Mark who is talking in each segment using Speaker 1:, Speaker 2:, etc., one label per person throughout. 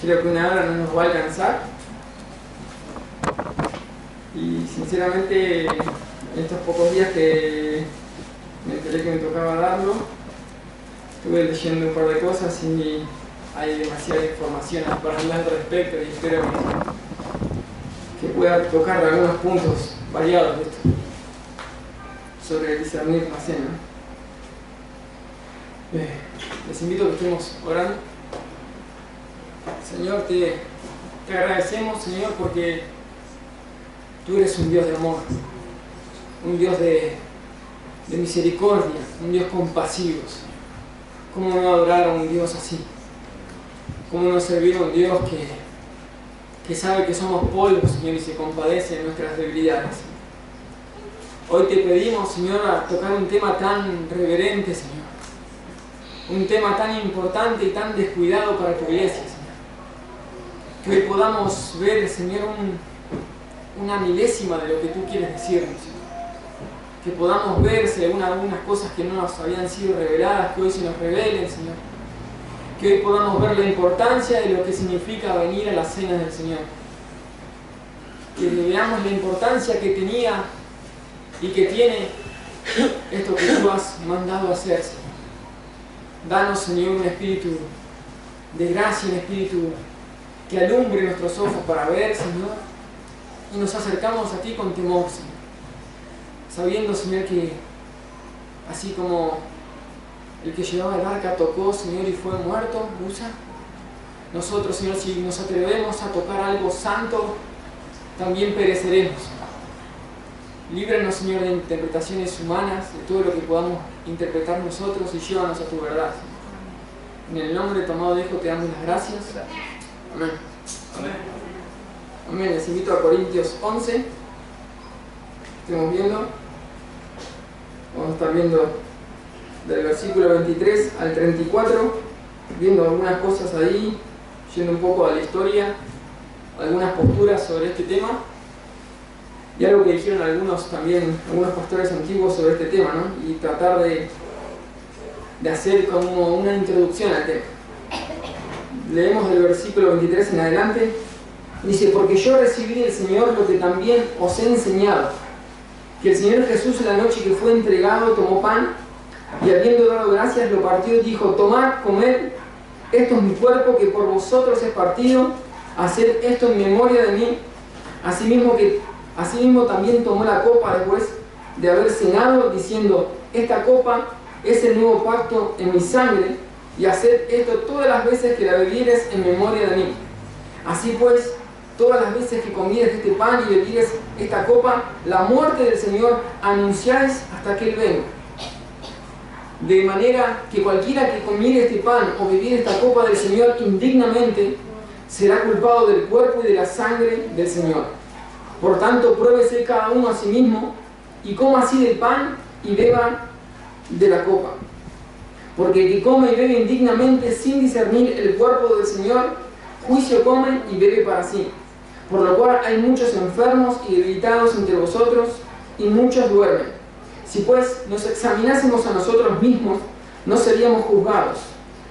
Speaker 1: Creo que una hora no nos va a alcanzar. Y sinceramente, en estos pocos días que me enteré que me tocaba darlo, estuve leyendo un par de cosas y hay demasiada información para hablar al respecto y espero que pueda tocar algunos puntos variados de esto, sobre discernir la cena. Les invito a que estemos orando. Señor, te agradecemos, Señor, porque tú eres un Dios de amor, un Dios de misericordia, un Dios compasivo, Señor. ¿Cómo no adorar a un Dios así? ¿Cómo no servir a un Dios que sabe que somos polvo, Señor, y se compadece de nuestras debilidades? Hoy te pedimos, Señor, a tocar un tema tan reverente, Señor. Un tema tan importante y tan descuidado para tu iglesia, Señor. Que hoy podamos ver, Señor, una milésima de lo que tú quieres decirnos, Señor. Que podamos ver si algunas cosas que no nos habían sido reveladas, que hoy se nos revelen, Señor. Que hoy podamos ver la importancia de lo que significa venir a la cena del Señor. Que veamos la importancia que tenía y que tiene esto que tú has mandado hacer, Señor. Danos, Señor, un espíritu de gracia, un espíritu que alumbre nuestros ojos para ver, Señor. Y nos acercamos a ti con temor, Señor. Sabiendo, Señor, que así como el que llevaba el arca tocó, Señor, y fue muerto, Usa, nosotros, Señor, si nos atrevemos a tocar algo santo, también pereceremos. Líbranos, Señor, de interpretaciones humanas, de todo lo que podamos interpretar nosotros, y llévanos a tu verdad, Señor. En el nombre de tu amado Hijo te damos las gracias. Amén. Amén. Amén. Les invito a Corintios 11. Estamos viendo. Vamos a estar viendo del versículo 23 al 34, viendo algunas cosas ahí, yendo un poco a la historia, algunas posturas sobre este tema. Y algo que dijeron algunos pastores antiguos sobre este tema, ¿no? Y tratar de hacer como una introducción al tema. Leemos del versículo 23 en adelante. Dice: porque yo recibí del Señor lo que también os he enseñado, que el Señor Jesús, en la noche que fue entregado, tomó pan, y habiendo dado gracias, lo partió y dijo: tomad, comed, esto es mi cuerpo que por vosotros es partido, haced esto en memoria de mí. Asimismo también tomó la copa después de haber cenado, diciendo: esta copa es el nuevo pacto en mi sangre, y haced esto todas las veces que la bebieres en memoria de mí. Así pues, todas las veces que comieres este pan y bebieres esta copa, la muerte del Señor anunciáis hasta que Él venga. De manera que cualquiera que comiere este pan o bebiere esta copa del Señor indignamente, será culpado del cuerpo y de la sangre del Señor. Por tanto, pruébese cada uno a sí mismo, y coma así del pan y beba de la copa. Porque el que come y bebe indignamente sin discernir el cuerpo del Señor, juicio come y bebe para sí. Por lo cual hay muchos enfermos y debilitados entre vosotros, y muchos duermen. Si pues nos examinásemos a nosotros mismos, no seríamos juzgados.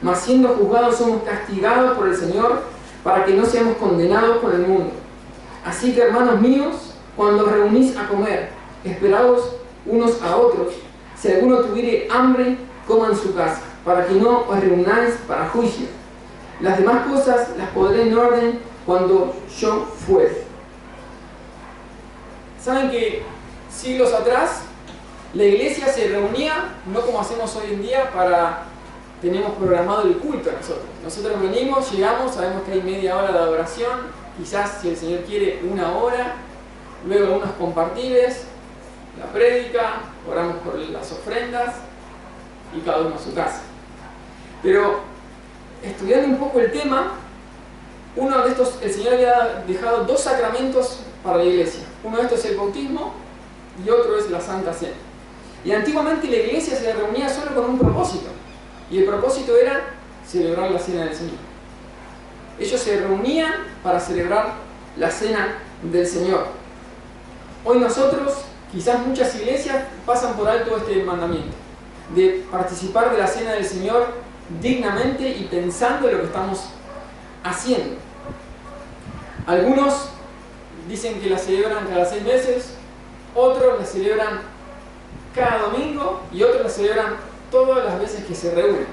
Speaker 1: Mas siendo juzgados somos castigados por el Señor, para que no seamos condenados con el mundo. Así que, hermanos míos, cuando os reunís a comer, esperaos unos a otros. Si alguno tuviere hambre, coma en su casa, para que no os reunáis para juicio. Las demás cosas las pondré en orden cuando yo fuere. Saben que siglos atrás la iglesia se reunía, no como hacemos hoy en día, tenemos programado el culto nosotros. Nosotros venimos, llegamos, sabemos que hay media hora de adoración, quizás, si el Señor quiere, una hora, luego algunos compartibles, la prédica, oramos por las ofrendas y cada uno a su casa. Pero estudiando un poco el tema, uno de estos, el Señor había dejado dos sacramentos para la iglesia. Uno de estos es el bautismo y otro es la Santa Cena. Y antiguamente la iglesia se reunía solo con un propósito, y el propósito era celebrar la Cena del Señor. Ellos se reunían para celebrar la Cena del Señor. Hoy nosotros, quizás muchas iglesias, pasan por alto este mandamiento de participar de la Cena del Señor dignamente y pensando en lo que estamos haciendo. Algunos dicen que la celebran cada 6 meses, otros la celebran cada domingo y otros la celebran todas las veces que se reúnen.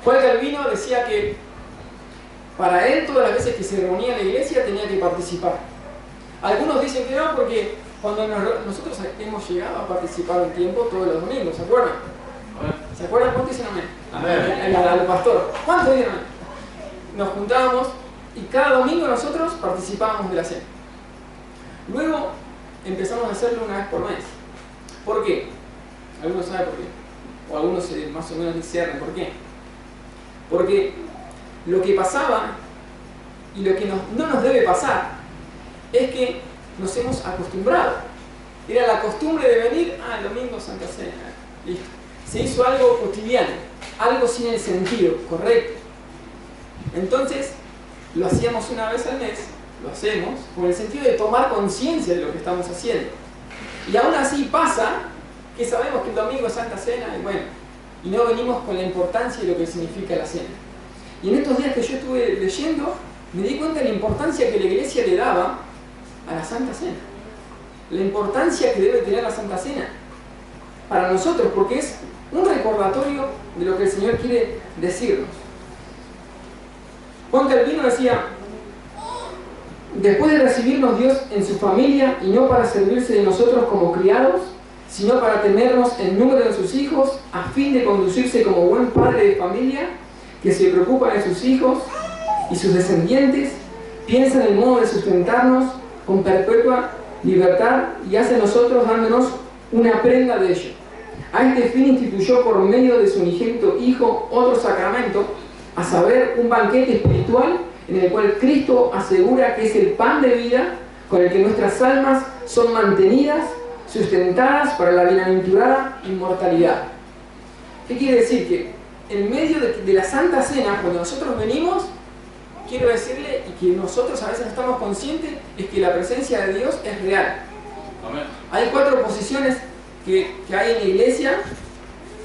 Speaker 1: Juan Calvino decía que para él todas las veces que se reunía en la iglesia tenía que participar. Algunos dicen que no, porque cuando nosotros hemos llegado a participar un tiempo todos los domingos, ¿se acuerdan? ¿Se acuerdan? ¿Cuántos dicen amén? Al pastor. ¿Cuántos dicen amén? Nos juntábamos y cada domingo nosotros participábamos de la cena. Luego empezamos a hacerlo una vez por mes. ¿Por qué? Algunos saben por qué. O algunos más o menos disciernen por qué. Porque lo que pasaba y lo que no nos debe pasar es que nos hemos acostumbrado. Era la costumbre de venir, el domingo Santa Cena, listo. Se hizo algo cotidiano, algo sin el sentido, correcto. Entonces, lo hacíamos una vez al mes, lo hacemos con el sentido de tomar conciencia de lo que estamos haciendo. Y aún así pasa que sabemos que el domingo es Santa Cena y no venimos con la importancia de lo que significa la cena. Y en estos días que yo estuve leyendo, me di cuenta de la importancia que la iglesia le daba a la Santa Cena. La importancia que debe tener la Santa Cena para nosotros, porque es un recordatorio de lo que el Señor quiere decirnos. Juan Calvino decía: después de recibirnos Dios en su familia, y no para servirse de nosotros como criados, sino para tenernos en número de sus hijos, a fin de conducirse como buen padre de familia, que se preocupa de sus hijos y sus descendientes, piensa en el modo de sustentarnos con perpetua libertad y hace a nosotros dándonos una prenda de ello. A este fin instituyó por medio de su unigénito Hijo otro sacramento, a saber, un banquete espiritual en el cual Cristo asegura que es el pan de vida con el que nuestras almas son mantenidas, sustentadas para la bienaventurada inmortalidad. ¿Qué quiere decir? Que en medio de la Santa Cena, cuando nosotros venimos, quiero decirle, y que nosotros a veces no estamos conscientes, es que la presencia de Dios es real. Amén. Hay 4 posiciones que hay en la iglesia.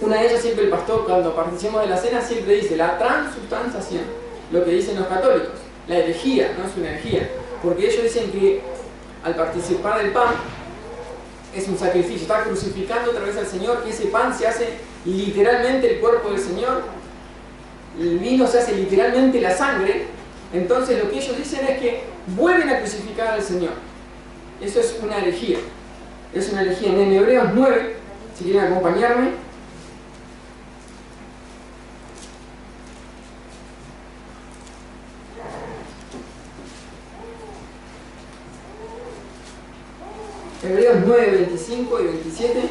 Speaker 1: Una de ellas, siempre el pastor, cuando participamos de la cena, siempre dice la transubstanciación, lo que dicen los católicos. La herejía, no es una herejía, porque ellos dicen que al participar del pan es un sacrificio, está crucificando otra vez al Señor, que ese pan se hace literalmente el cuerpo del Señor, el vino se hace literalmente la sangre. Entonces lo que ellos dicen es que vuelven a crucificar al Señor. Eso es una herejía. Es una herejía. En Hebreos 9, si quieren acompañarme, Hebreos 9, 25 y 27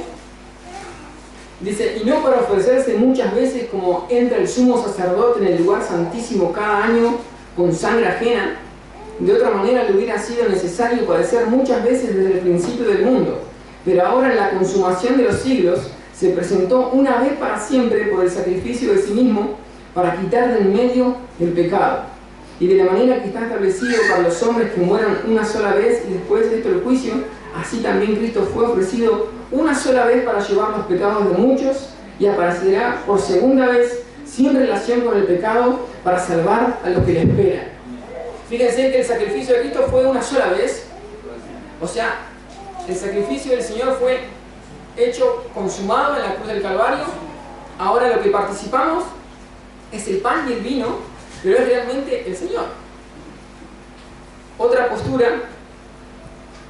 Speaker 1: dice: y no para ofrecerse muchas veces como entra el sumo sacerdote en el lugar santísimo cada año con sangre ajena, de otra manera le hubiera sido necesario padecer muchas veces desde el principio del mundo, pero ahora en la consumación de los siglos se presentó una vez para siempre por el sacrificio de sí mismo para quitar de en medio el pecado, y de la manera que está establecido para los hombres que mueran una sola vez y después de esto el juicio, así también Cristo fue ofrecido una sola vez para llevar los pecados de muchos, y aparecerá por segunda vez sin relación con el pecado para salvar a los que le esperan. Fíjense que el sacrificio de Cristo fue una sola vez, o sea, el sacrificio del Señor fue hecho, consumado en la cruz del Calvario. Ahora lo que participamos es el pan y el vino, pero es realmente el Señor. Otra postura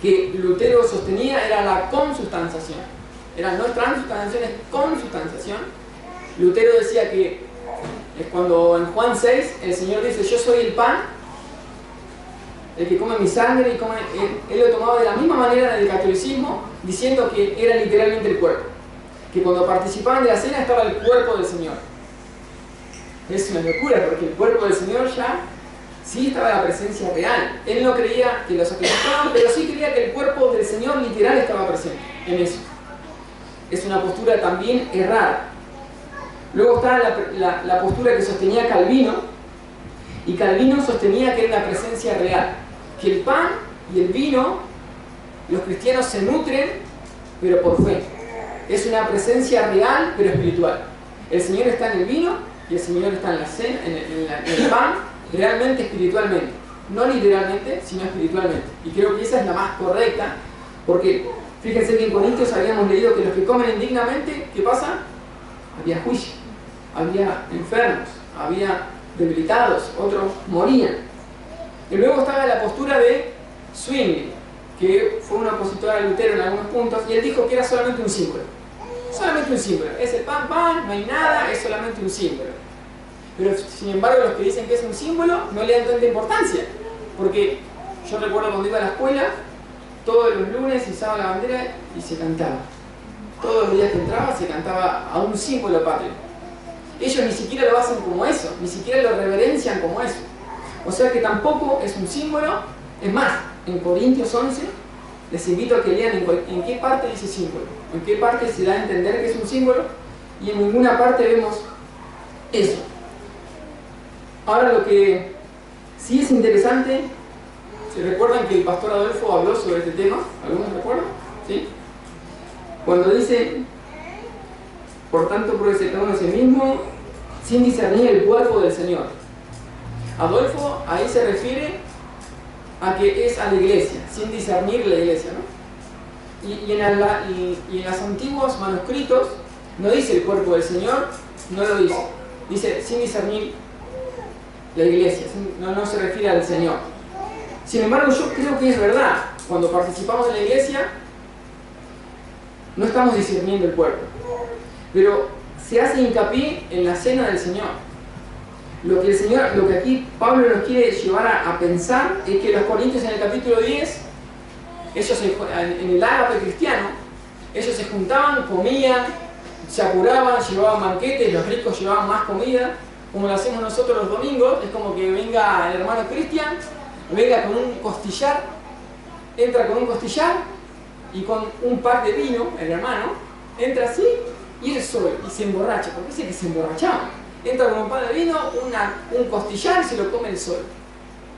Speaker 1: que Lutero sostenía era la consubstanciación. Era no transubstanciación, es consubstanciación. Lutero decía que es cuando en Juan 6 el Señor dice: yo soy el pan, el que come mi sangre y come... Él lo tomaba de la misma manera del catolicismo, diciendo que era literalmente el cuerpo. Que cuando participaban de la cena estaba el cuerpo del Señor. Es una locura, porque el cuerpo del Señor ya sí estaba la presencia real. Él no creía que lo sacrificaban, pero sí creía que el cuerpo del Señor literal estaba presente en eso. Es una postura también errada. Luego está la postura que sostenía Calvino, y Calvino sostenía que era una presencia real, que el pan y el vino, los cristianos se nutren, pero por fe. Es una presencia real, pero espiritual. El Señor está en el vino, y el Señor está en la cena, en el pan, realmente espiritualmente. No literalmente, sino espiritualmente. Y creo que esa es la más correcta, porque fíjense que en Corintios habíamos leído que los que comen indignamente, ¿qué pasa? Había juicio, había enfermos, había debilitados, otros morían. Y luego estaba la postura de Zwingli, que fue un opositor a Lutero en algunos puntos, y él dijo que era solamente un símbolo. Solamente un símbolo. Es el pan, pan, no hay nada, es solamente un símbolo. Pero sin embargo los que dicen que es un símbolo no le dan tanta importancia. Porque yo recuerdo cuando iba a la escuela, todos los lunes izaba la bandera y se cantaba. Todos los días que entraba se cantaba a un símbolo patrio. Ellos ni siquiera lo hacen como eso, ni siquiera lo reverencian como eso. O sea que tampoco es un símbolo. Es más, en Corintios 11, les invito a que lean en qué parte dice símbolo, en qué parte se da a entender que es un símbolo, y en ninguna parte vemos eso. Ahora lo que sí es interesante, ¿se recuerdan que el pastor Adolfo habló sobre este tema? ¿Algunos recuerdan? ¿Sí? Cuando dice, por tanto, pruébese cada uno a sí mismo, sin discernir el cuerpo del Señor. Adolfo ahí se refiere a que es a la iglesia, sin discernir la iglesia, ¿no? Y en los antiguos manuscritos no dice el cuerpo del Señor, no lo dice. Dice sin discernir la iglesia, no se refiere al Señor. Sin embargo, yo creo que es verdad. Cuando participamos en la iglesia, no estamos discerniendo el cuerpo. Pero se hace hincapié en la cena del Señor. Lo que aquí Pablo nos quiere llevar a pensar es que los corintios en el capítulo 10, ellos en el ágape cristiano, ellos se juntaban, comían, se apuraban, llevaban banquetes, los ricos llevaban más comida, como lo hacemos nosotros los domingos. Es como que venga el hermano Cristian, venga con un costillar, entra con un costillar y con un par de vino, el hermano, entra así y él solo, y se emborracha, porque dice que se emborrachaban. Entra con un pan de vino, un costillar y se lo come el sol.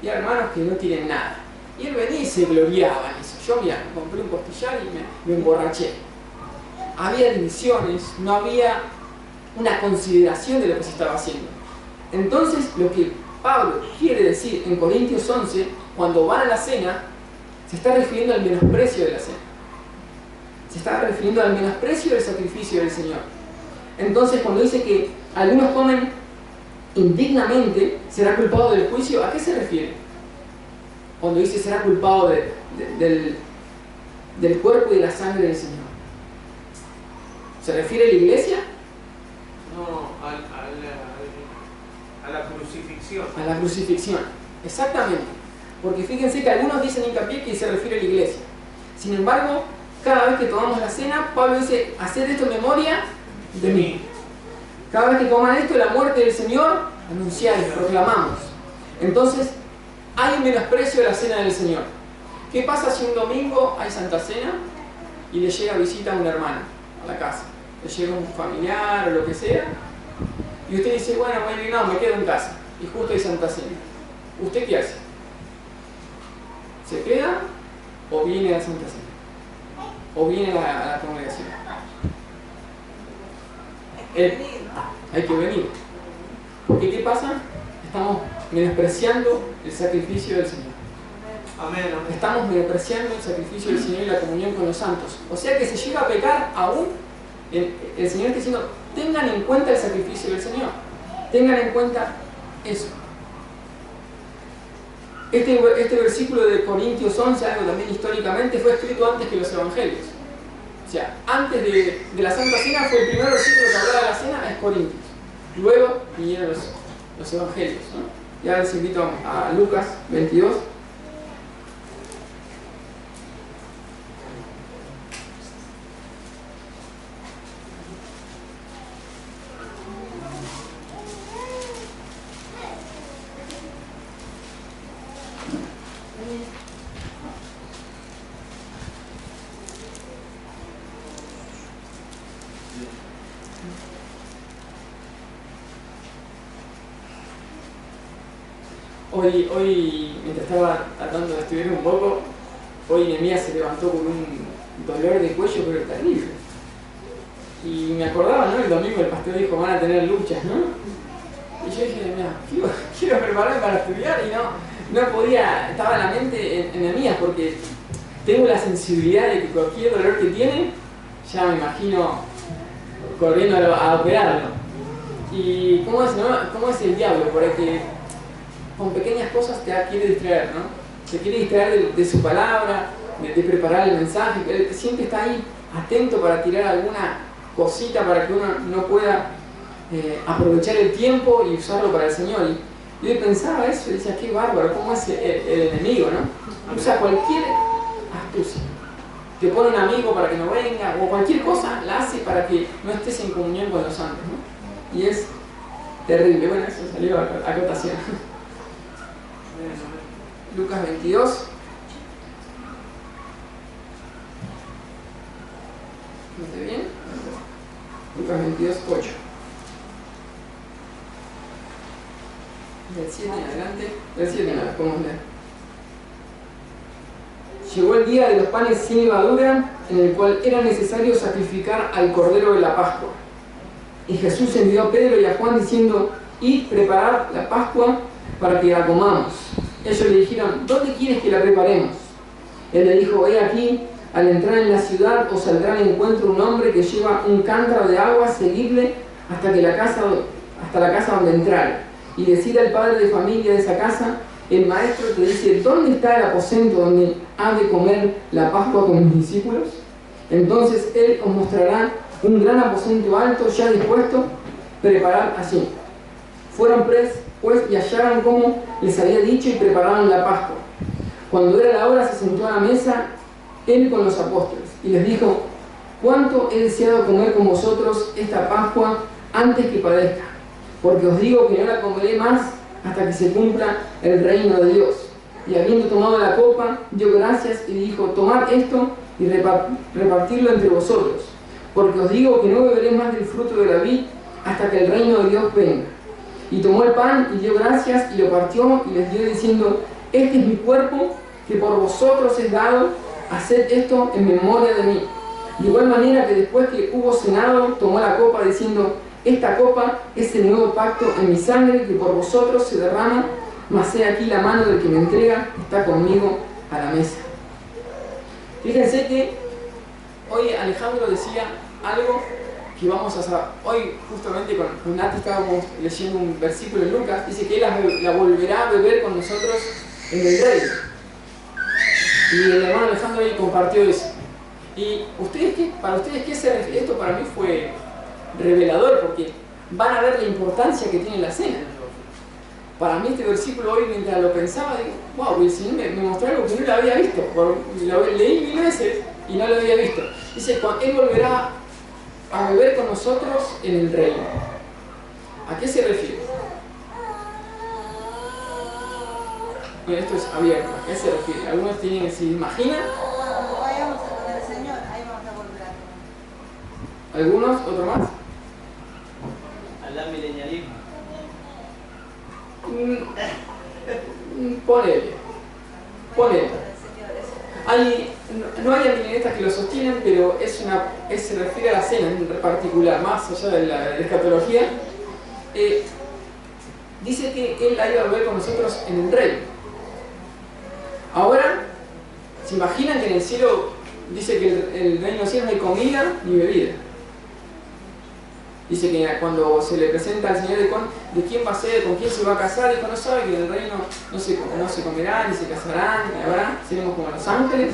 Speaker 1: Y hay hermanos que no tienen nada. Y él venía y se gloriaba en eso. Yo, mira, compré un costillar y me emborraché. Había divisiones, no había una consideración de lo que se estaba haciendo. Entonces, lo que Pablo quiere decir en Corintios 11, cuando van a la cena, se está refiriendo al menosprecio de la cena. Se está refiriendo al menosprecio del sacrificio del Señor. Entonces, cuando dice que algunos comen indignamente, será culpado del juicio, ¿a qué se refiere? Cuando dice será culpado del cuerpo y de la sangre del Señor. ¿Se refiere a la iglesia?
Speaker 2: No, a la crucifixión.
Speaker 1: A la crucifixión, exactamente. Porque fíjense que algunos dicen hincapié que se refiere a la iglesia. Sin embargo, cada vez que tomamos la cena, Pablo dice, haced esto en memoria de mí. Cada vez que coman esto, la muerte del Señor, anunciáis, proclamamos. Entonces, hay un menosprecio de la cena del Señor. ¿Qué pasa si un domingo hay Santa Cena y le llega visita a un hermano a la casa? Le llega un familiar o lo que sea, y usted dice, bueno, no, me quedo en casa, y justo hay Santa Cena. ¿Usted qué hace? ¿Se queda o viene a la Santa Cena? ¿O viene a la congregación? Hay que venir. Porque ¿qué pasa? Estamos menospreciando el sacrificio del Señor.
Speaker 2: Amén, amén.
Speaker 1: Estamos menospreciando el sacrificio del Señor y la comunión con los santos. O sea que se llega a pecar aún. El Señor está diciendo, tengan en cuenta el sacrificio del Señor. Tengan en cuenta eso. Este versículo de Corintios 11, algo también históricamente, fue escrito antes que los evangelios. O sea, antes de la Santa Cena fue el primer versículo que hablaba de la cena, es Corintios. Luego vinieron los evangelios, ¿no? Ya les invito a Lucas 22. Hoy, mientras estaba tratando de estudiar un poco, hoy Nehemías se levantó con un dolor de cuello pero terrible. Y me acordaba, ¿no? El domingo el pastor dijo, van a tener luchas, ¿no? Y yo dije, mira, quiero prepararme para estudiar y no podía, estaba la mente en la mía, porque tengo la sensibilidad de que cualquier dolor que tiene, ya me imagino corriendo a operarlo. ¿Y cómo es, no? ¿Cómo es el diablo? Porque con pequeñas cosas te quiere distraer, ¿no? Te quiere distraer de su palabra, de preparar el mensaje. Él siempre está ahí atento para tirar alguna cosita para que uno no pueda aprovechar el tiempo y usarlo para el Señor. Y yo pensaba eso y decía, qué bárbaro, cómo es el enemigo, ¿no? Usa cualquier astucia. Te pone un amigo para que no venga, o cualquier cosa la hace para que no estés en comunión con los santos, ¿no? Y es terrible. Bueno, eso salió a acotación. Lucas 22. ¿No está bien? Lucas 22, 8. Del 7 en adelante. Del 7 en adelante, podemos leer. Llegó el día de los panes sin levadura, en el cual era necesario sacrificar al Cordero de la Pascua. Y Jesús envió a Pedro y a Juan diciendo, id preparad la Pascua para que la comamos. Ellos le dijeron, ¿dónde quieres que la preparemos? Él le dijo, he aquí, al entrar en la ciudad os saldrá al encuentro un hombre que lleva un cántaro de agua, seguidle hasta la casa donde entrar. Y decid al padre de familia de esa casa, el maestro te dice, ¿dónde está el aposento donde ha de comer la Pascua con mis discípulos? Entonces él os mostrará un gran aposento alto ya dispuesto, preparad allí. Fueron pues y hallaron como les había dicho y prepararon la Pascua. Cuando era la hora se sentó a la mesa él con los apóstoles y les dijo, cuánto he deseado comer con vosotros esta Pascua antes que padezca, porque os digo que no la comeré más hasta que se cumpla el reino de Dios. Y habiendo tomado la copa, dio gracias y dijo, tomad esto y repartirlo entre vosotros, porque os digo que no beberé más del fruto de la vid hasta que el reino de Dios venga. Y tomó el pan y dio gracias y lo partió y les dio diciendo, este es mi cuerpo que por vosotros es dado, haced esto en memoria de mí. De igual manera que después que hubo cenado, tomó la copa diciendo, esta copa es el nuevo pacto en mi sangre que por vosotros se derrama, mas he aquí la mano del que me entrega está conmigo a la mesa. Fíjense que hoy Alejandro decía algo que vamos a saber. Hoy justamente con Nati estábamos leyendo un versículo en Lucas, dice que él la volverá a beber con nosotros en el reino. Y el hermano Alejandro ahí compartió eso. ¿Y para ustedes qué se refiere? Esto para mí fue revelador porque van a ver la importancia que tiene la cena. Para mí este versículo hoy mientras lo pensaba digo, wow, el Señor me mostró algo que no lo había visto, lo leí 1000 veces y no lo había visto. Dice, Él volverá a beber con nosotros en el reino. ¿A qué se refiere? Bueno, esto es abierto, ¿a qué se refiere? Algunos tienen que se imaginan.
Speaker 3: Cuando vayamos con el Señor, ahí vamos a volver a comer.
Speaker 1: ¿Algunos? ¿Otro más?
Speaker 2: Al milenialismo.
Speaker 1: Ponele. No hay amilenistas que lo sostienen, pero se refiere a la cena en particular, más allá de la escatología. Dice que Él ha ido a beber con nosotros en el reino. Ahora, ¿se imaginan que en el cielo dice que el reino del cielo no hay comida ni bebida? Dice que cuando se le presenta al Señor de quién va a ser, con quién se va a casar, dijo, no sabe que en el reino no se comerá, ni se casarán, ni habrá, seremos como los ángeles.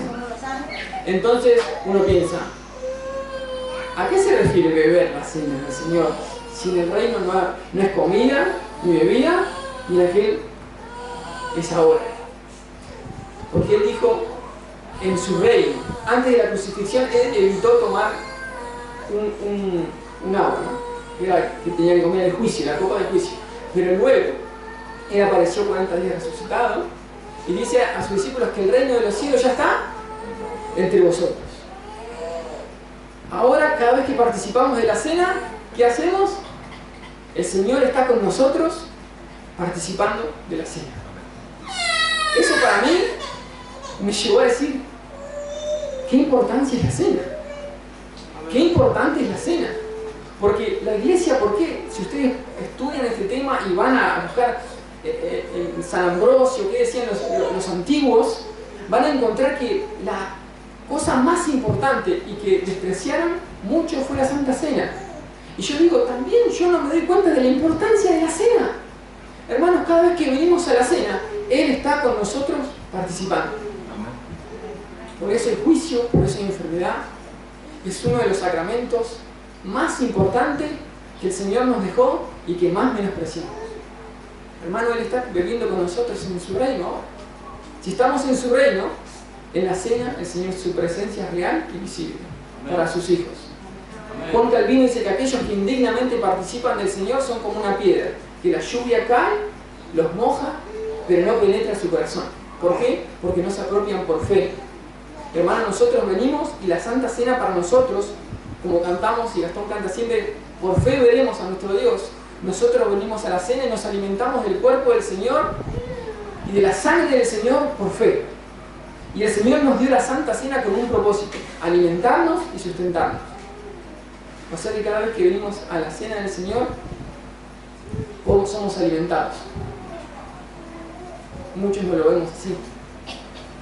Speaker 1: Entonces uno piensa, ¿a qué se refiere beber la cena del Señor? Si en el reino no es comida, ni bebida, ni aquel es ahora. Porque Él dijo, en su reino, antes de la crucifixión, Él evitó tomar un agua, ¿no? Que tenía que comer el juicio, la copa del juicio. Pero luego, Él apareció 40 días resucitado y dice a sus discípulos que el reino de los cielos ya está entre vosotros. Ahora, cada vez que participamos de la cena, ¿qué hacemos? El Señor está con nosotros participando de la cena. Eso para mí me llevó a decir, ¿qué importancia es la cena? ¿Qué importante es la cena? Porque la iglesia, ¿por qué? Si ustedes estudian este tema y van a buscar en San Ambrosio, ¿qué decían los antiguos? Van a encontrar que la cosa más importante y que despreciaron mucho fue la Santa Cena. Y yo digo, también yo no me doy cuenta de la importancia de la cena. Hermanos, cada vez que venimos a la cena, Él está con nosotros participando. Por eso el juicio, por eso la enfermedad, es uno de los sacramentos más importantes que el Señor nos dejó y que más menospreciamos. Hermano, Él está viviendo con nosotros en su reino ahora. Si estamos en su reino, en la cena, el Señor, su presencia es real y visible para sus hijos. Juan Calvino dice que aquellos que indignamente participan del Señor son como una piedra, que la lluvia cae, los moja, pero no penetra su corazón. ¿Por qué? Porque no se apropian por fe. Hermanos, nosotros venimos y la Santa Cena para nosotros, como cantamos y Gastón canta siempre, por fe veremos a nuestro Dios. Nosotros venimos a la cena y nos alimentamos del cuerpo del Señor y de la sangre del Señor por fe. Y el Señor nos dio la Santa Cena con un propósito, alimentarnos y sustentarnos. O sea que cada vez que venimos a la cena del Señor, somos alimentados. Muchos no lo vemos así,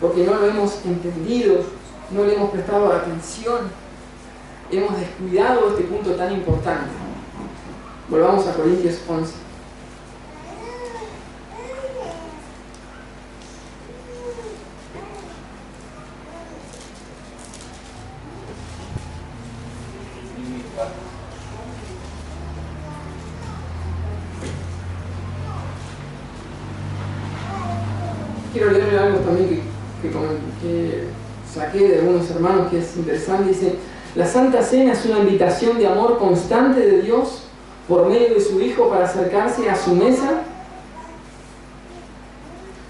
Speaker 1: porque no lo hemos entendido, no le hemos prestado atención, hemos descuidado este punto tan importante. Volvamos a Corintios 11. Quiero leerle algo también que saqué de algunos hermanos que es interesante. Dice: la Santa Cena es una invitación de amor constante de Dios por medio de su Hijo para acercarse a su mesa.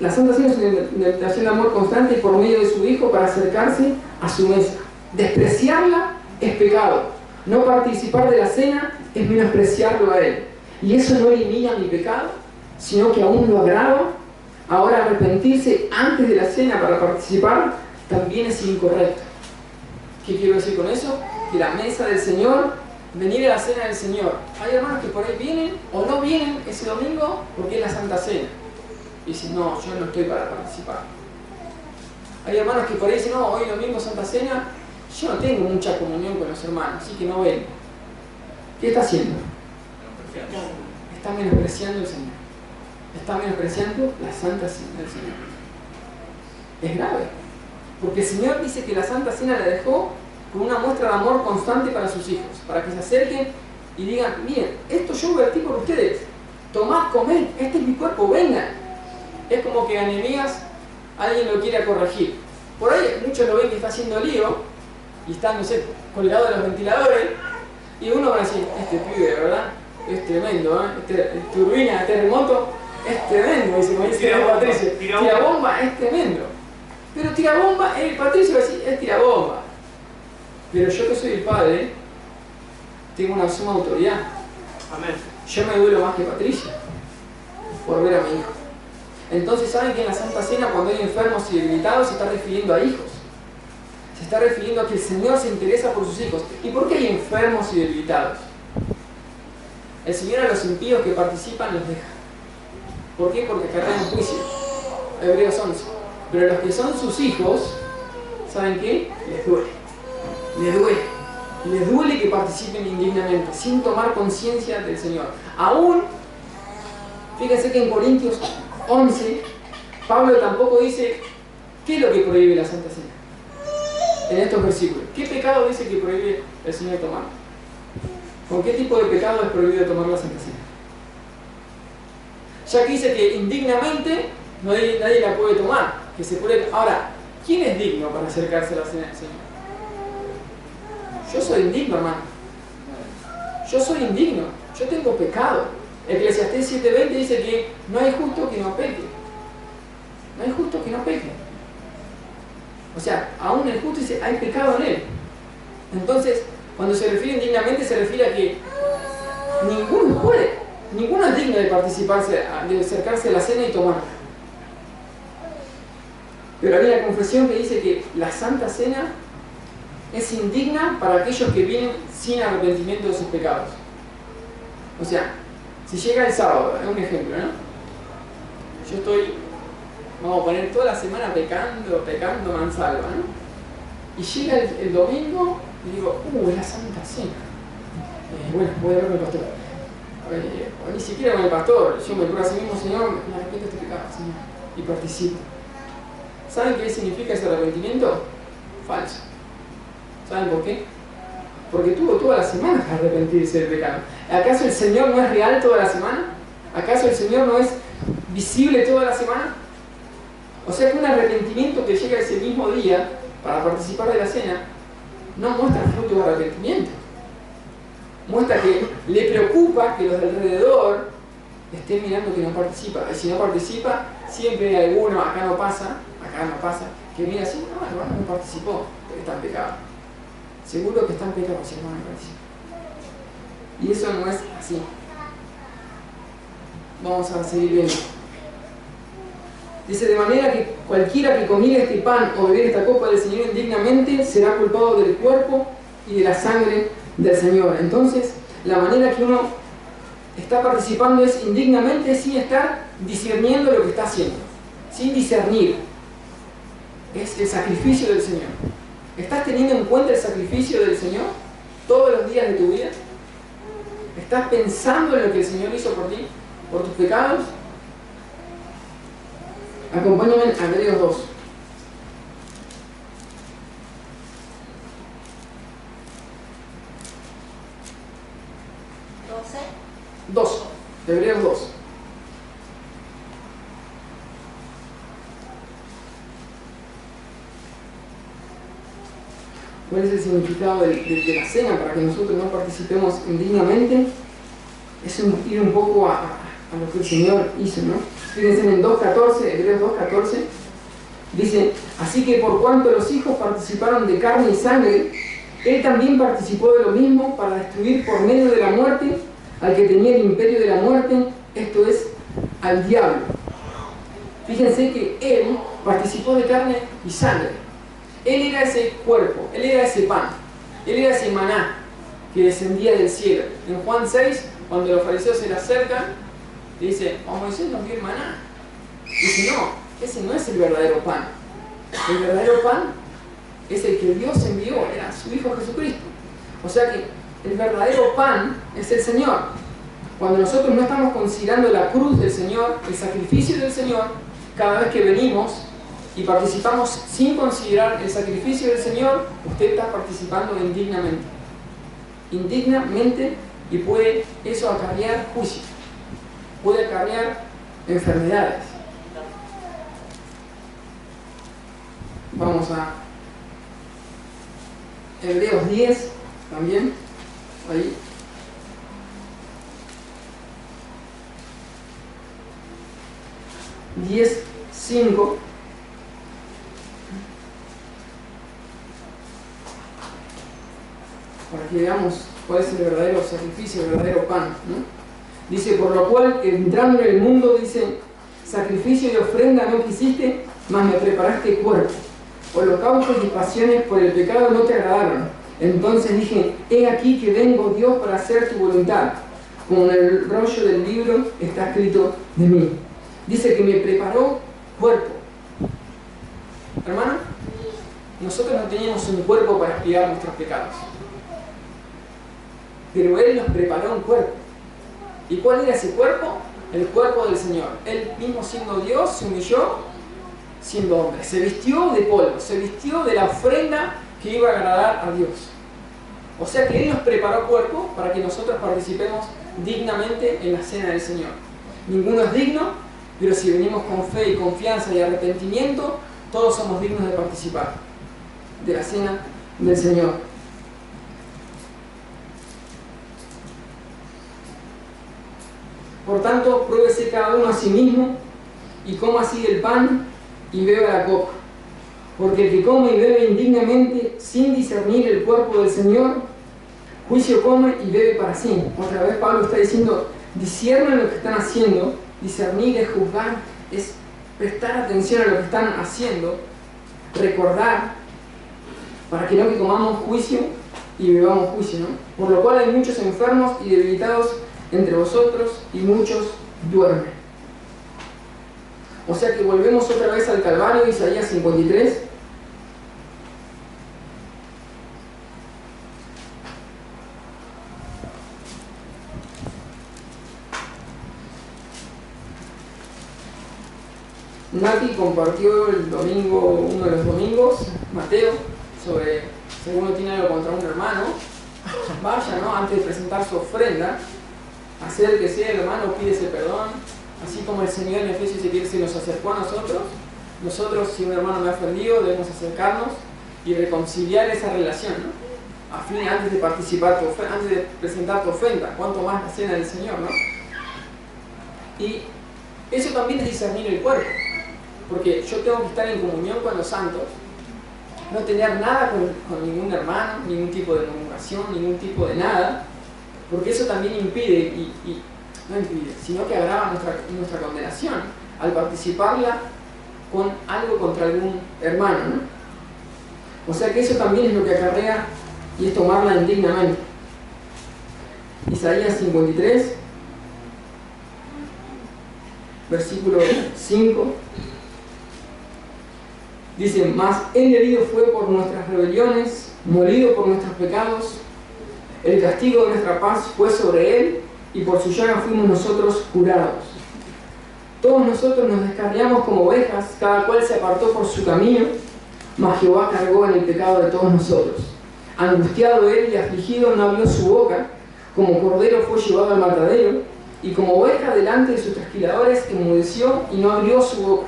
Speaker 1: La Santa Cena es una invitación de amor constante por medio de su Hijo para acercarse a su mesa. Despreciarla es pecado. No participar de la cena es menospreciarlo a Él. Y eso no elimina mi pecado, sino que aún lo agrava. Ahora, arrepentirse antes de la cena para participar también es incorrecto. ¿Qué quiero decir con eso? Que la mesa del Señor, venir a la cena del Señor. Hay hermanos que por ahí vienen o no vienen ese domingo porque es la Santa Cena. Y dicen, no, yo no estoy para participar. Hay hermanos que por ahí dicen, no, hoy domingo Santa Cena, yo no tengo mucha comunión con los hermanos, así que no ven. ¿Qué está haciendo? Está menospreciando al Señor. Está menospreciando la Santa Cena del Señor. Es grave, porque el Señor dice que la Santa Cena la dejó con una muestra de amor constante para sus hijos, para que se acerquen y digan, miren, esto yo vertí por ustedes, tomad, comed, este es mi cuerpo, vengan. Es como que a Nehemías alguien lo quiere corregir. Por ahí muchos lo ven que está haciendo lío y está, no sé, colgado de los ventiladores, y uno va a decir, este pibe, ¿verdad? Es tremendo, ¿eh? Turbina, terremoto, es tremendo, dice, como dice Patricio. Tirabomba es tremendo. Pero tirabomba, el Patricio va a decir, es tirabomba. Pero yo que soy el padre, tengo una suma autoridad.
Speaker 2: Amén.
Speaker 1: Yo me duelo más que Patricio por ver a mi hijo. Entonces, ¿saben que en la Santa Cena, cuando hay enfermos y debilitados, se está refiriendo a hijos? Se está refiriendo a que el Señor se interesa por sus hijos. ¿Y por qué hay enfermos y debilitados? El Señor a los impíos que participan los deja. ¿Por qué? Porque acarrean juicio. Hebreos 11. Pero los que son sus hijos, ¿saben qué? Les duele. Les duele. Les duele que participen indignamente, sin tomar conciencia del Señor. Aún, fíjense que en Corintios 11, Pablo tampoco dice qué es lo que prohíbe la Santa Cena. En estos versículos, ¿qué pecado dice que prohíbe el Señor tomar? ¿Con qué tipo de pecado es prohibido tomar la Santa Cena? Ya que dice que indignamente nadie la puede tomar, que se puede. Ahora, ¿quién es digno para acercarse a la cena del Señor? Yo soy indigno, hermano. Yo soy indigno. Yo tengo pecado. Eclesiastés 7:20 dice que no hay justo que no peque. No hay justo que no peque. O sea, aún el justo dice, hay pecado en él. Entonces, cuando se refiere indignamente, se refiere a que ninguno puede. Ninguno es digno de participarse, de acercarse a la cena y tomarla. Pero hay una confesión que dice que la Santa Cena es indigna para aquellos que vienen sin arrepentimiento de sus pecados. O sea, si llega el sábado, es un ejemplo, ¿no? Yo estoy, vamos a poner toda la semana pecando mansalva, ¿no? Y llega el domingo y digo, es la Santa Cena. Bueno, voy a hablar con el pastor. O ni siquiera con el pastor, yo me pruebo a sí mismo, Señor, me arrepiento de este pecado, Señor, y participo. ¿Saben qué significa ese arrepentimiento? Falso. ¿Saben por qué? Porque tuvo toda la semana para arrepentirse del pecado. ¿Acaso el Señor no es real toda la semana? ¿Acaso el Señor no es visible toda la semana? O sea que un arrepentimiento que llega ese mismo día para participar de la cena no muestra fruto de arrepentimiento. Muestra que le preocupa que los de alrededor estén mirando que no participa. Y si no participa, siempre hay alguno, acá no pasa, que mira así, no, el hermano no participó, porque está en pecado. Seguro que está en pecado si el hermano no participa. Y eso no es así. Vamos a seguir viendo. Dice, de manera que cualquiera que comiera este pan o bebiera esta copa del Señor indignamente será culpado del cuerpo y de la sangre del Señor. Entonces, la manera que uno está participando es indignamente, sin estar discerniendo lo que está haciendo, sin discernir. Es el sacrificio del Señor. ¿Estás teniendo en cuenta el sacrificio del Señor todos los días de tu vida? ¿Estás pensando en lo que el Señor hizo por ti, por tus pecados? Acompáñame a Hebreos 2. Hebreos 2. ¿Cuál es el significado de la cena para que nosotros no participemos indignamente? Es ir un poco a lo que el Señor hizo, ¿no? Fíjense en 2.14, Hebreos 2.14, dice, así que por cuanto los hijos participaron de carne y sangre, Él también participó de lo mismo para destruir por medio de la muerte al que tenía el imperio de la muerte, esto es, al diablo. Fíjense que Él participó de carne y sangre. Él era ese cuerpo, Él era ese pan, Él era ese maná que descendía del cielo. En Juan 6, cuando los fariseos se le acercan, le dice, Moisés nos dio el maná. Dice, no, ese no es el verdadero pan. El verdadero pan es el que Dios envió, era su Hijo Jesucristo. O sea que el verdadero pan es el Señor. Cuando nosotros no estamos considerando la cruz del Señor, el sacrificio del Señor, cada vez que venimos y participamos sin considerar el sacrificio del Señor, usted está participando indignamente. Indignamente, y puede eso acarrear juicio, puede acarrear enfermedades. Vamos a Hebreos 10 también, ahí. Diez, 5. Para que veamos cuál es el verdadero sacrificio, el verdadero pan, ¿no? Dice, por lo cual, entrando en el mundo, dice, sacrificio y ofrenda no quisiste, mas me preparaste cuerpo. Holocaustos y pasiones por el pecado no te agradaron. Entonces dije, he aquí que vengo, Dios, para hacer tu voluntad. Como en el rollo del libro está escrito de mí. Dice que me preparó cuerpo. Hermano, nosotros no teníamos un cuerpo para expiar nuestros pecados. Pero Él nos preparó un cuerpo. ¿Y cuál era ese cuerpo? El cuerpo del Señor. Él mismo siendo Dios se humilló siendo hombre. Se vistió de polvo, se vistió de la ofrenda que iba a agradar a Dios. O sea que Él nos preparó cuerpo para que nosotros participemos dignamente en la cena del Señor. Ninguno es digno, pero si venimos con fe y confianza y arrepentimiento, todos somos dignos de participar de la cena del Señor. Por tanto, pruébese cada uno a sí mismo y coma así el pan y beba la copa. Porque el que come y bebe indignamente, sin discernir el cuerpo del Señor, juicio come y bebe para sí. Otra vez Pablo está diciendo, disciernan lo que están haciendo. Discernir es juzgar, es prestar atención a lo que están haciendo, recordar, para que no que comamos juicio y bebamos juicio, ¿no? Por lo cual hay muchos enfermos y debilitados entre vosotros y muchos duermen. O sea que volvemos otra vez al Calvario, Isaías 53. Nati compartió el domingo, uno de los domingos, Mateo, sobre si alguno tiene algo contra un hermano, vaya, ¿no? Antes de presentar su ofrenda, acérquese, hermano, pídese perdón, así como el Señor en Efesios 7 nos acercó a nosotros. Nosotros, si un hermano me ha ofendido, debemos acercarnos y reconciliar esa relación, ¿no? A fin, antes de participar tu ofrenda, antes de presentar tu ofrenda, cuanto más la cena del Señor, ¿no? Y eso también es discernir el cuerpo, porque yo tengo que estar en comunión con los santos, no tener nada con ningún hermano, ningún tipo de murmuración, ningún tipo de nada, porque eso también impide, no impide, sino que agrava nuestra condenación al participarla con algo contra algún hermano, ¿no? O sea que eso también es lo que acarrea y es tomarla indignamente. Isaías 53, versículo 5. Dice, mas él herido fue por nuestras rebeliones, molido por nuestros pecados, el castigo de nuestra paz fue sobre él, y por su llaga fuimos nosotros curados. Todos nosotros nos descarriamos como ovejas, cada cual se apartó por su camino, mas Jehová cargó en el pecado de todos nosotros. Angustiado él y afligido no abrió su boca, como cordero fue llevado al matadero, y como oveja delante de sus trasquiladores enmudeció y no abrió su boca.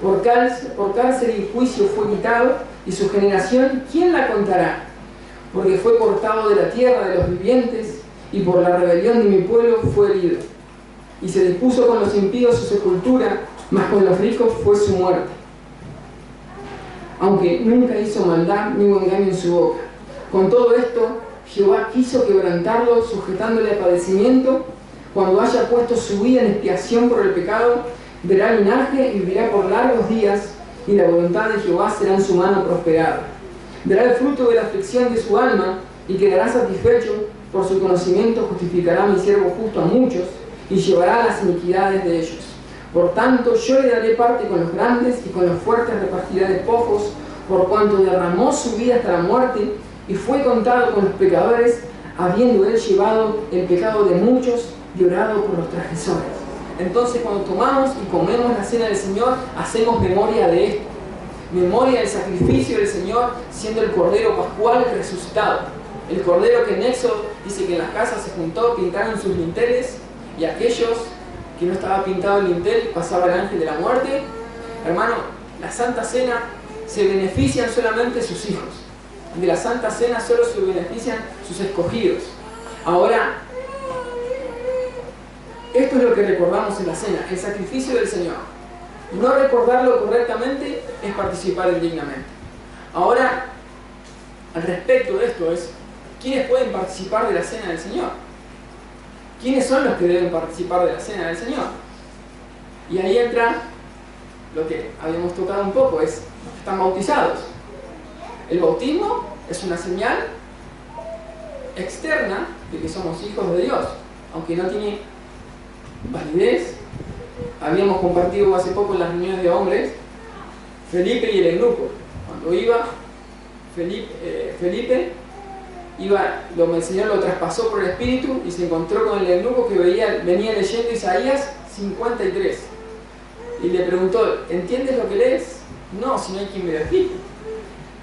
Speaker 1: Por cárcel y juicio fue quitado, y su generación, ¿quién la contará? Porque fue cortado de la tierra de los vivientes, y por la rebelión de mi pueblo fue herido. Y se dispuso con los impíos su sepultura, mas con los ricos fue su muerte. Aunque nunca hizo maldad ni hubo engaño en su boca. Con todo esto, Jehová quiso quebrantarlo, sujetándole a padecimiento. Cuando haya puesto su vida en expiación por el pecado, verá linaje y vivirá por largos días, y la voluntad de Jehová será en su mano prosperada. Verá el fruto de la aflicción de su alma, y quedará satisfecho. Por su conocimiento justificará mi siervo justo a muchos, y llevará las iniquidades de ellos. Por tanto, yo le daré parte con los grandes, y con los fuertes repartirá despojos, por cuanto derramó su vida hasta la muerte, y fue contado con los pecadores, habiendo él llevado el pecado de muchos, llorado por los transgresores. Entonces, cuando tomamos y comemos la cena del Señor, hacemos memoria de esto. Memoria del sacrificio del Señor, siendo el Cordero Pascual resucitado. El Cordero que en Éxodo dice que en las casas se juntó, pintaron sus linteles, y aquellos que no estaba pintado el lintel, pasaba el ángel de la muerte. Hermano, la Santa Cena se benefician solamente sus hijos. De la Santa Cena solo se benefician sus escogidos. Ahora, esto es lo que recordamos en la cena, el sacrificio del Señor. No recordarlo correctamente es participar indignamente. Ahora, al respecto de esto es, ¿quiénes pueden participar de la cena del Señor? ¿Quiénes son los que deben participar de la cena del Señor? Y ahí entra lo que habíamos tocado un poco, es los que están bautizados. El bautismo es una señal externa de que somos hijos de Dios, aunque no tiene validez. Habíamos compartido hace poco en las reuniones de hombres Felipe y el eunuco. Cuando iba Felipe el Señor lo traspasó por el Espíritu y se encontró con el eunuco que venía leyendo Isaías 53 y le preguntó, ¿entiendes lo que lees? No, si no hay quien me lo explique.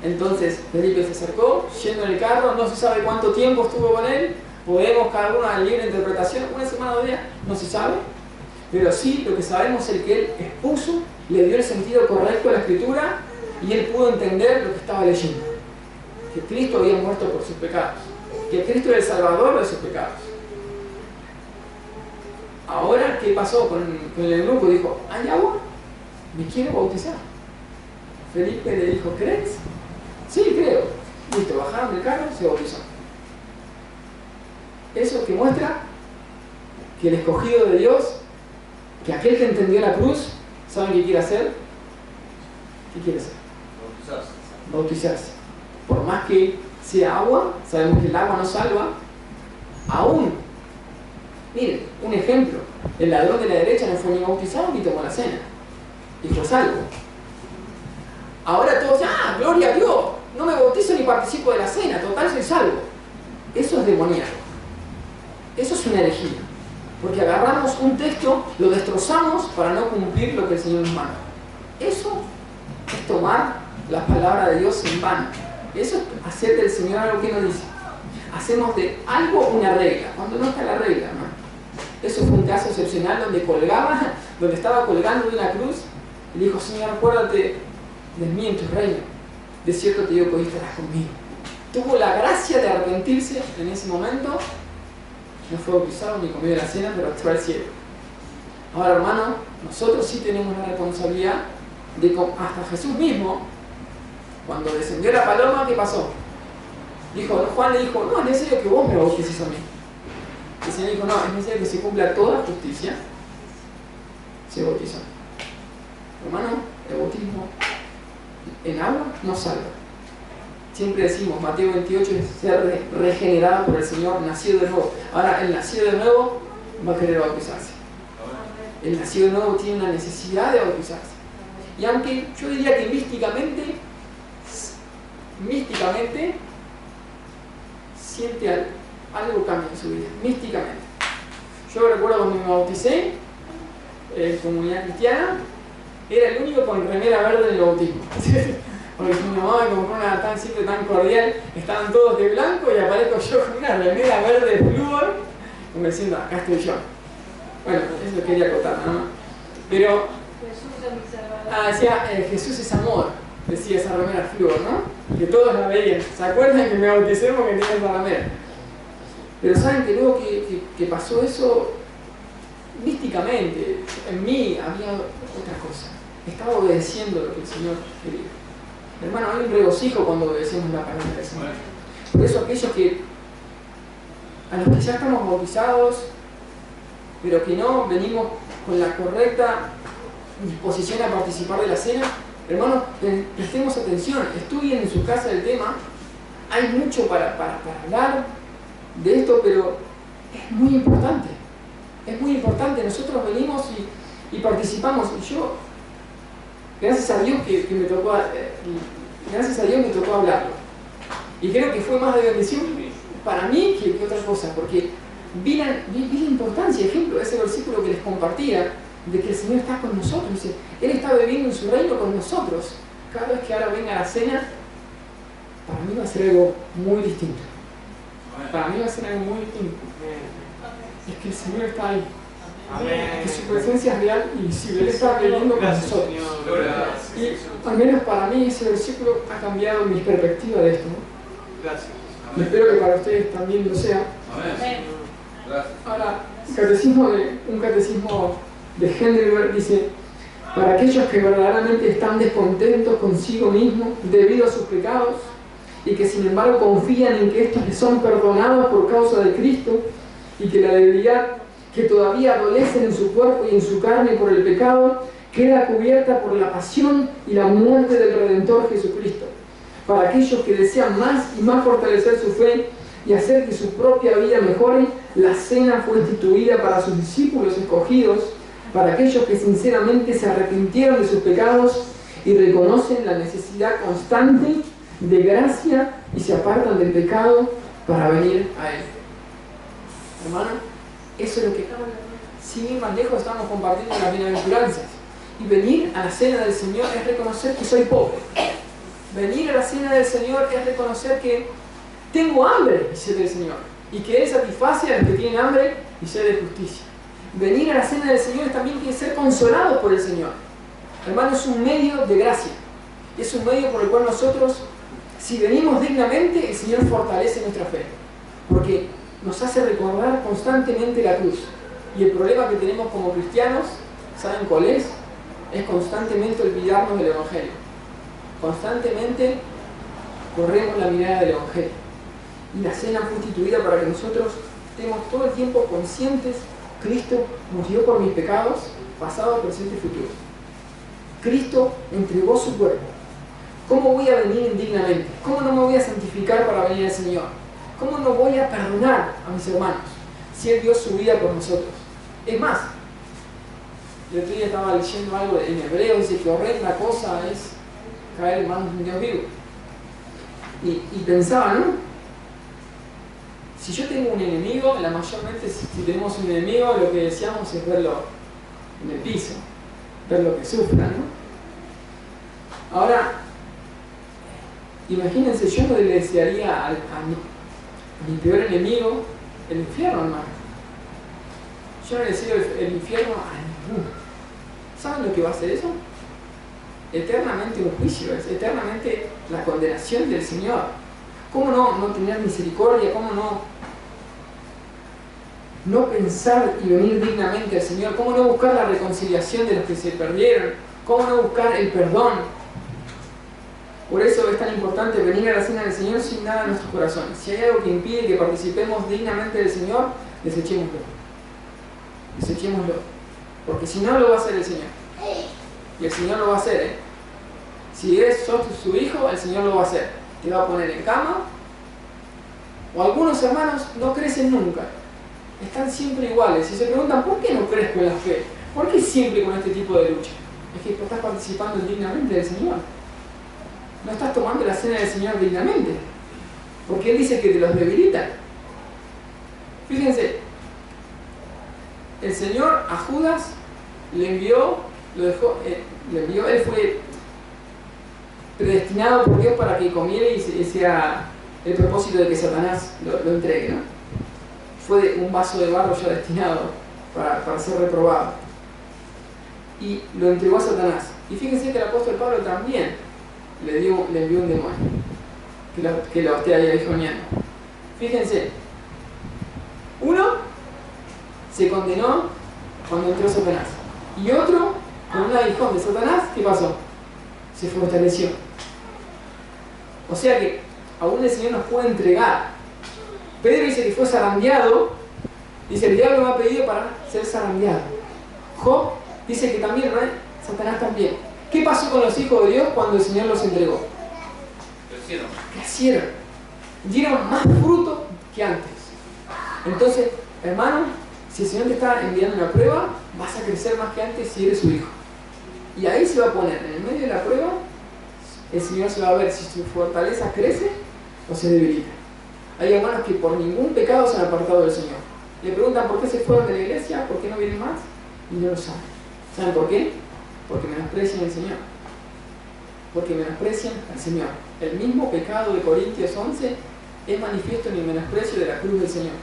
Speaker 1: Entonces Felipe se acercó, yendo en el carro, no se sabe cuánto tiempo estuvo con él, podemos cada uno a libre interpretación, una semana o 2 días, no se sabe, pero sí lo que sabemos es que él expuso, le dio el sentido correcto a la Escritura y él pudo entender lo que estaba leyendo, que Cristo había muerto por sus pecados, que Cristo era el Salvador de sus pecados. Ahora, ¿qué pasó con el eunuco? Dijo, ¿hay agua? Me quiero bautizar. Felipe le dijo, ¿crees? Sí, creo. Listo, bajaron del carro, se bautizó. Eso que muestra que el escogido de Dios, que aquel que entendió la cruz, ¿saben qué quiere hacer? ¿Qué quiere hacer? Bautizarse. Por más que sea agua, sabemos que el agua no salva, aún Miren, un ejemplo, el ladrón de la derecha no fue ni bautizado ni tomó la cena, y fue salvo. Ahora todos dicen, gloria a Dios, no me bautizo ni participo de la cena, total soy salvo. Eso es demoníaco, eso es una herejía, porque agarramos un texto, lo destrozamos para no cumplir lo que el Señor nos manda. Eso es tomar la palabra de Dios en vano. Eso es hacer del Señor algo que nos dice. Hacemos de algo una regla, cuando no está la regla, ¿no? Eso fue un caso excepcional donde estaba colgando de una cruz y le dijo, Señor, acuérdate de mí en tu reino. De cierto te digo que hoy estarás conmigo. Tuvo la gracia de arrepentirse en ese momento, no fue bautizado ni comió la cena, pero fue al cielo. Ahora, hermano, nosotros sí tenemos la responsabilidad de, hasta Jesús mismo, cuando descendió la paloma, ¿qué pasó? Juan le dijo, no, es necesario que vos me bautices a mí. El Señor dijo, no, es necesario que se cumpla toda justicia. Se bautizó. Hermano, el bautismo en agua no salva. Siempre decimos, Mateo 28 es ser regenerado por el Señor, nacido de nuevo. Ahora, el nacido de nuevo va a querer bautizarse. El nacido de nuevo tiene una necesidad de bautizarse. Y aunque yo diría que místicamente siente algo cambia en su vida, místicamente. Yo recuerdo cuando me bauticé en comunidad cristiana, era el único con remera verde en el bautismo. Porque mi mamá me compró una tan simple, tan cordial, estaban todos de blanco y aparezco yo con una remera verde de flúor, como diciendo, acá estoy yo. Bueno, eso quería acotar, ¿no? Pero, decía, Jesús es amor, decía esa remera flúor, ¿no? Que todos la veían. ¿Se acuerdan que me bauticé porque tenía esa remera? Pero saben que luego que pasó eso, místicamente, en mí había otra cosa. Estaba obedeciendo lo que el Señor quería. Hermano, hay un regocijo cuando obedecemos la palabra del Señor. Por eso aquellos a los que ya estamos bautizados, pero que no venimos con la correcta disposición a participar de la cena, hermanos, prestemos atención, estudien en su casa el tema. Hay mucho para hablar de esto, pero es muy importante. Es muy importante. Nosotros venimos y participamos. Y yo, gracias a Dios que me tocó hablarlo. Y creo que fue más de bendición para mí que otra cosa, porque vi la importancia, ejemplo, de ese versículo que les compartía, de que el Señor está con nosotros. Dice, Él está viviendo en su reino con nosotros. Cada vez que ahora venga la cena, para mí va a ser algo muy distinto. Para mí va a ser algo muy distinto. Es que el Señor está ahí. Que su presencia es real y visible. Él está viviendo con nosotros. Y al menos para mí ese versículo ha cambiado mi perspectiva de esto, ¿no?
Speaker 2: Gracias.
Speaker 1: Y espero que para ustedes también lo sea. Ahora, un catecismo de Heidelberg dice: para aquellos que verdaderamente están descontentos consigo mismos debido a sus pecados y que sin embargo confían en que estos les son perdonados por causa de Cristo y que la debilidad que todavía adolecen en su cuerpo y en su carne por el pecado queda cubierta por la pasión y la muerte del Redentor Jesucristo. Para aquellos que desean más y más fortalecer su fe y hacer que su propia vida mejore, la cena fue instituida para sus discípulos escogidos, para aquellos que sinceramente se arrepintieron de sus pecados y reconocen la necesidad constante de gracia y se apartan del pecado para venir a Él. Hermano, eso es lo que, sin ir más lejos, estamos compartiendo las bienaventuranzas. Y venir a la cena del Señor es reconocer que soy pobre. Venir a la cena del Señor es reconocer que tengo hambre y sed del Señor, y que Él satisface a los que tienen hambre y sed de justicia. Venir a la cena del Señor es también que ser consolados por el Señor. Hermano, es un medio de gracia. Es un medio por el cual nosotros, si venimos dignamente, el Señor fortalece nuestra fe. Porque nos hace recordar constantemente la cruz. Y el problema que tenemos como cristianos, ¿saben cuál es? Es constantemente olvidarnos del Evangelio. Constantemente corremos la mirada del Evangelio. Y la cena fue instituida para que nosotros estemos todo el tiempo conscientes: Cristo murió por mis pecados, pasado, presente y futuro. Cristo entregó su cuerpo. ¿Cómo voy a venir indignamente? ¿Cómo no me voy a santificar para venir al Señor? ¿Cómo no voy a perdonar a mis hermanos? si Él dio su vida por nosotros. Es más, el otro día estaba leyendo algo en hebreo, dice que horrenda cosa es caer en manos de un Dios vivo. Y pensaba, ¿no? Si yo tengo un enemigo, la mayormente si tenemos un enemigo, lo que deseamos es verlo en el piso, ver lo que sufra, ¿no? Ahora, imagínense, yo no le desearía a mi peor enemigo el infierno, hermano. Yo no le deseo el infierno a ninguno. ¿Saben lo que va a hacer eso? Eternamente un juicio, es eternamente la condenación del Señor. ¿Cómo no tener misericordia? ¿Cómo no pensar y venir dignamente al Señor? ¿Cómo no buscar la reconciliación de los que se perdieron? ¿Cómo no buscar el perdón? Por eso es tan importante venir a la cena del Señor sin nada en nuestros corazones. Si hay algo que impide que participemos dignamente del Señor, desechémoslo. Desechémoslo. Porque si no, lo va a hacer el Señor. Y el Señor lo va a hacer, ¿eh? Si sos su hijo, el Señor lo va a hacer. Te va a poner en cama. O algunos hermanos no crecen nunca. Están siempre iguales. Y se preguntan, ¿por qué no crezco en la fe? ¿Por qué siempre con este tipo de lucha? Es que estás participando dignamente del Señor. No estás tomando la cena del Señor dignamente. Porque Él dice que te los debilita. Fíjense, el Señor a Judas le envió, Él fue predestinado por Dios para que comiera y sea el propósito de que Satanás lo entregue, ¿no? Fue un vaso de barro ya destinado para ser reprobado. Y lo entregó a Satanás. Y fíjense que el apóstol Pablo también le envió un demonio que lo esté ahí aguijoneando. Fíjense, uno se condenó cuando entró Satanás. Y otro, con un aguijón de Satanás, ¿qué pasó? Se fortaleció. O sea que aún el Señor nos puede entregar. Pedro dice que fue zarandeado. Dice, el diablo me ha pedido para ser zarandeado. Job dice que también, ¿no? Satanás también. ¿Qué pasó con los hijos de Dios cuando el Señor los entregó? Crecieron. Dieron más fruto que antes. Entonces, hermano, si el Señor te está enviando una prueba, vas a crecer más que antes si eres su hijo. Y ahí se va a poner, en el medio de la prueba, el Señor se va a ver si su fortaleza crece o se debilita. Hay hermanos que por ningún pecado se han apartado del Señor. Le preguntan por qué se fueron de la iglesia, por qué no vienen más, y no lo saben. ¿Saben por qué? Porque menosprecian al Señor. Porque menosprecian al Señor. El mismo pecado de Corintios 11 es manifiesto en el menosprecio de la cruz del Señor.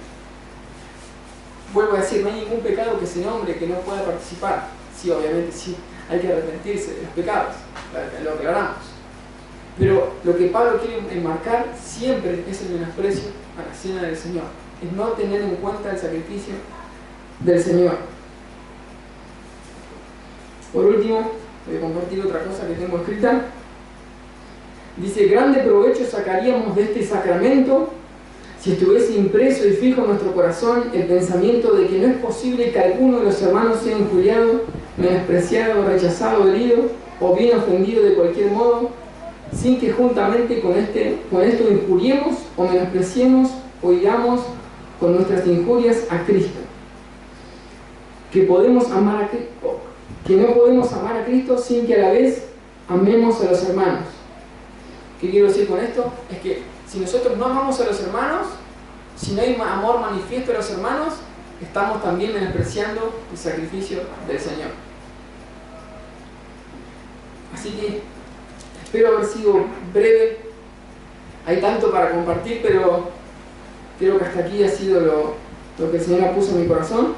Speaker 1: Vuelvo a decir, no hay ningún pecado que se nombre que no pueda participar. Sí, obviamente sí, hay que arrepentirse de los pecados, lo aclaramos. Pero lo que Pablo quiere enmarcar siempre es el menosprecio a la cena del Señor. Es no tener en cuenta el sacrificio del Señor. Por último, voy a compartir otra cosa que tengo escrita. Dice, grande provecho sacaríamos de este sacramento si estuviese impreso y fijo en nuestro corazón el pensamiento de que no es posible que alguno de los hermanos sea injuriado, menospreciado, rechazado, herido o bien ofendido de cualquier modo, sin que juntamente con esto injuriemos o menospreciemos o higamos con nuestras injurias a Cristo. Que no podemos amar a Cristo sin que a la vez amemos a los hermanos. ¿Qué quiero decir con esto? Es que si nosotros no amamos a los hermanos, si no hay amor manifiesto a los hermanos, estamos también menospreciando el sacrificio del Señor. Así que espero haber sido breve. Hay tanto para compartir, pero creo que hasta aquí ha sido lo que el Señor puso en mi corazón.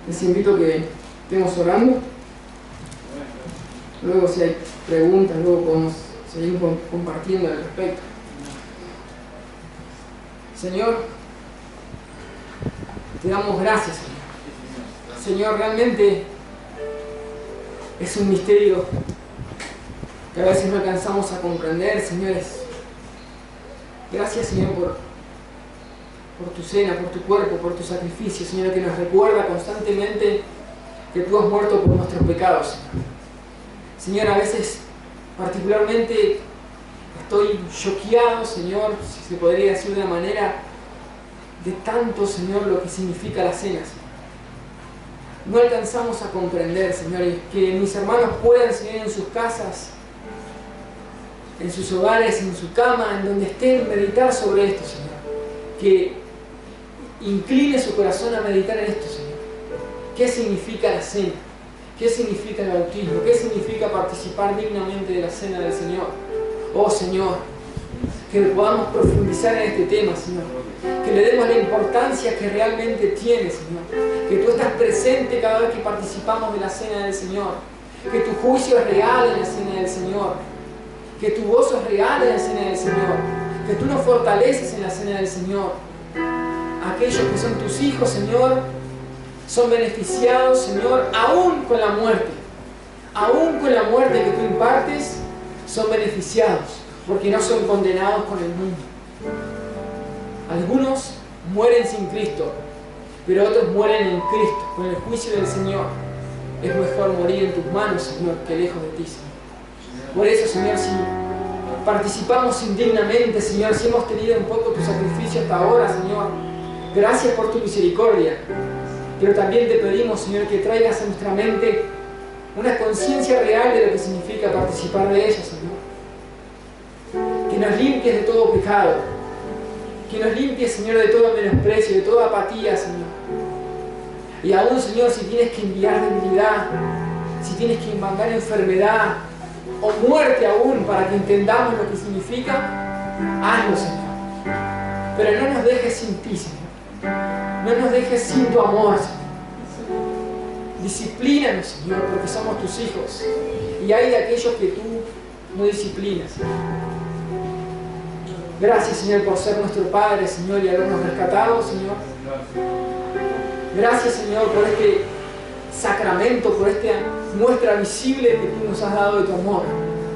Speaker 1: Les invito a que estemos orando. Luego si hay preguntas, luego podemos seguir compartiendo al respecto. Señor, te damos gracias, Señor. Señor, realmente es un misterio que a veces no alcanzamos a comprender, señores. Gracias, Señor, por tu cena, por tu cuerpo, por tu sacrificio, Señor, que nos recuerda constantemente que tú has muerto por nuestros pecados, Señor. Señor, a veces particularmente estoy choqueado, Señor, si se podría decir de una manera, de tanto, Señor, lo que significa la cena, Señor. No alcanzamos a comprender, Señor, y que mis hermanos puedan, Señor, en sus casas, en sus hogares, en su cama, en donde estén, meditar sobre esto, Señor. Que incline su corazón a meditar en esto, Señor. ¿Qué significa la cena? ¿Qué significa el bautismo? ¿Qué significa participar dignamente de la cena del Señor? Oh, Señor, que podamos profundizar en este tema, Señor. Que le demos la importancia que realmente tiene, Señor. Que tú estás presente cada vez que participamos de la cena del Señor. Que tu juicio es real en la cena del Señor. Que tu gozo es real en la cena del Señor. Que tú nos fortaleces en la cena del Señor. Aquellos que son tus hijos, Señor, son beneficiados, Señor, aún con la muerte. Aún con la muerte que tú impartes, son beneficiados, porque no son condenados con el mundo. Algunos mueren sin Cristo, pero otros mueren en Cristo, con el juicio del Señor. Es mejor morir en tus manos, Señor, que lejos de ti, Señor. Por eso, Señor, si participamos indignamente, Señor, si hemos tenido un poco tu sacrificio hasta ahora, Señor, gracias por tu misericordia. Pero también te pedimos, Señor, que traigas a nuestra mente una conciencia real de lo que significa participar de ella, Señor. Que nos limpies de todo pecado. Que nos limpies, Señor, de todo menosprecio, de toda apatía, Señor. Y aún, Señor, si tienes que enviar debilidad, si tienes que mandar enfermedad o muerte aún para que entendamos lo que significa, hazlo, Señor. Pero no nos dejes sin ti, Señor. No nos dejes sin tu amor, Señor. Disciplínanos, Señor, porque somos tus hijos. Y hay de aquellos que tú no disciplinas, Señor. Gracias, Señor, por ser nuestro Padre, Señor, y habernos rescatado, Señor. Gracias, Señor, por este sacramento, por esta muestra visible que tú nos has dado de tu amor.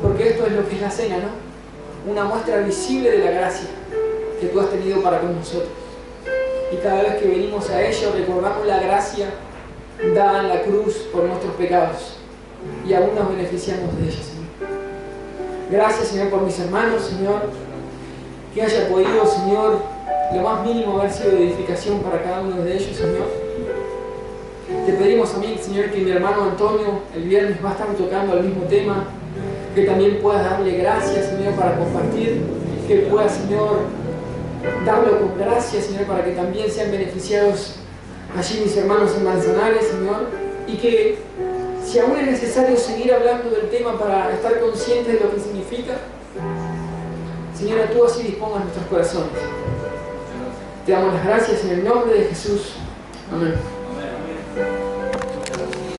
Speaker 1: Porque esto es lo que es la cena, ¿no? Una muestra visible de la gracia que tú has tenido para con nosotros. Y cada vez que venimos a ello, recordamos la gracia dada en la cruz por nuestros pecados. Y aún nos beneficiamos de ella, Señor. Gracias, Señor, por mis hermanos, Señor. Que haya podido, Señor, lo más mínimo haber sido de edificación para cada uno de ellos, Señor. Te pedimos a mí, Señor, que mi hermano Antonio el viernes va a estar tocando el mismo tema. Que también puedas darle gracias, Señor, para compartir. Que pueda, Señor, darlo con gracia, Señor, para que también sean beneficiados allí mis hermanos en Manzanares, Señor, y que si aún es necesario seguir hablando del tema para estar conscientes de lo que significa, Señora, tú así dispongas nuestros corazones. Te damos las gracias en el nombre de Jesús. Amén.